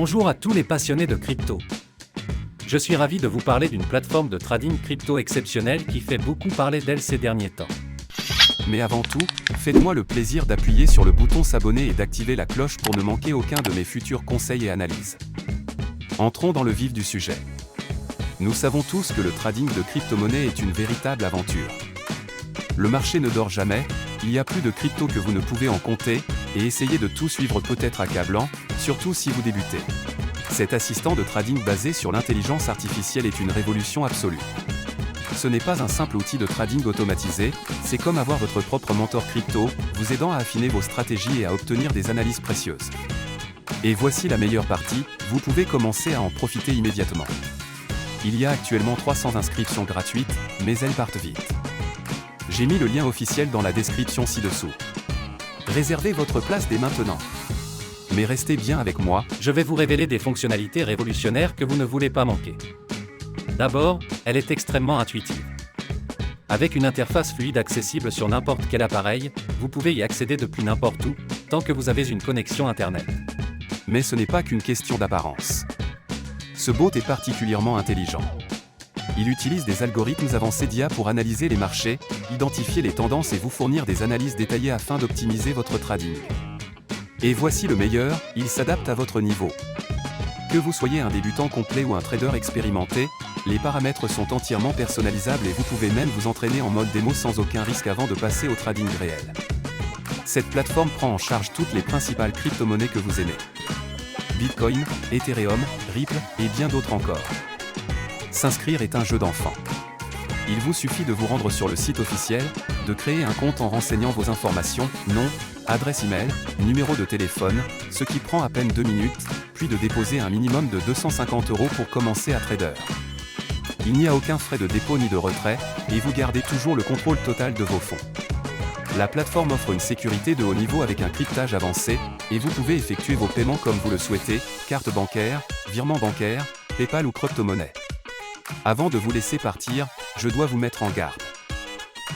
Bonjour à tous les passionnés de crypto. Je suis ravi de vous parler d'une plateforme de trading crypto exceptionnelle qui fait beaucoup parler d'elle ces derniers temps. Mais avant tout, faites-moi le plaisir d'appuyer sur le bouton s'abonner et d'activer la cloche pour ne manquer aucun de mes futurs conseils et analyses. Entrons dans le vif du sujet. Nous savons tous que le trading de crypto-monnaie est une véritable aventure. Le marché ne dort jamais, il y a plus de crypto que vous ne pouvez en compter, et essayer de tout suivre peut être accablant, surtout si vous débutez. Cet assistant de trading basé sur l'intelligence artificielle est une révolution absolue. Ce n'est pas un simple outil de trading automatisé, c'est comme avoir votre propre mentor crypto, vous aidant à affiner vos stratégies et à obtenir des analyses précieuses. Et voici la meilleure partie, vous pouvez commencer à en profiter immédiatement. Il y a actuellement 300 inscriptions gratuites, mais elles partent vite. J'ai mis le lien officiel dans la description ci-dessous. Réservez votre place dès maintenant. Mais restez bien avec moi, Je vais vous révéler des fonctionnalités révolutionnaires que vous ne voulez pas manquer. D'abord, elle est extrêmement intuitive. Avec une interface fluide accessible sur n'importe quel appareil, vous pouvez y accéder depuis n'importe où, tant que vous avez une connexion Internet. mais ce n'est pas qu'une question d'apparence. Ce bot est particulièrement intelligent. Il utilise des algorithmes avancés d'IA pour analyser les marchés, identifier les tendances et vous fournir des analyses détaillées afin d'optimiser votre trading. Et voici le meilleur, il s'adapte à votre niveau. Que vous soyez un débutant complet ou un trader expérimenté, les paramètres sont entièrement personnalisables et vous pouvez même vous entraîner en mode démo sans aucun risque avant de passer au trading réel. Cette plateforme prend en charge toutes les principales crypto-monnaies que vous aimez. Bitcoin, Ethereum, Ripple et bien d'autres encore. S'inscrire est un jeu d'enfant. Il vous suffit de vous rendre sur le site officiel, de créer un compte en renseignant vos informations, nom, adresse email, numéro de téléphone, ce qui prend à peine 2 minutes, puis de déposer un minimum de 250 € pour commencer à trader. Il n'y a aucun frais de dépôt ni de retrait, et vous gardez toujours le contrôle total de vos fonds. La plateforme offre une sécurité de haut niveau avec un cryptage avancé, et vous pouvez effectuer vos paiements comme vous le souhaitez, carte bancaire, virement bancaire, PayPal ou crypto-monnaie. Avant de vous laisser partir, je dois vous mettre en garde.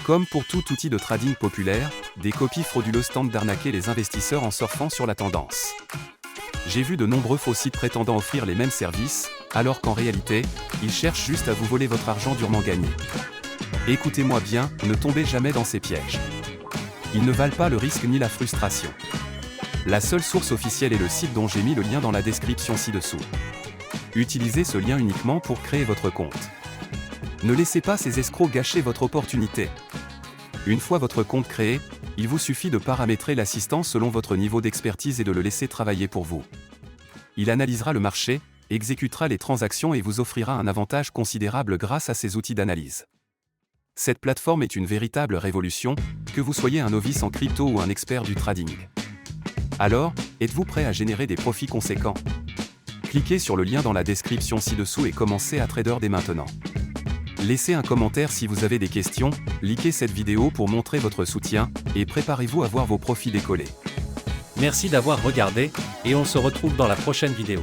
Comme pour tout outil de trading populaire, des copies frauduleuses tentent d'arnaquer les investisseurs en surfant sur la tendance. J'ai vu de nombreux faux sites prétendant offrir les mêmes services, alors qu'en réalité, ils cherchent juste à vous voler votre argent durement gagné. Écoutez-moi bien, ne tombez jamais dans ces pièges. Ils ne valent pas le risque ni la frustration. La seule source officielle est le site dont j'ai mis le lien dans la description ci-dessous. Utilisez ce lien uniquement pour créer votre compte. Ne laissez pas ces escrocs gâcher votre opportunité. Une fois votre compte créé, il vous suffit de paramétrer l'assistant selon votre niveau d'expertise et de le laisser travailler pour vous. Il analysera le marché, exécutera les transactions et vous offrira un avantage considérable grâce à ses outils d'analyse. Cette plateforme est une véritable révolution, que vous soyez un novice en crypto ou un expert du trading. Alors, êtes-vous prêt à générer des profits conséquents ? Cliquez sur le lien dans la description ci-dessous et commencez à trader dès maintenant. Laissez un commentaire si vous avez des questions, likez cette vidéo pour montrer votre soutien, et préparez-vous à voir vos profits décoller. Merci d'avoir regardé, et on se retrouve dans la prochaine vidéo.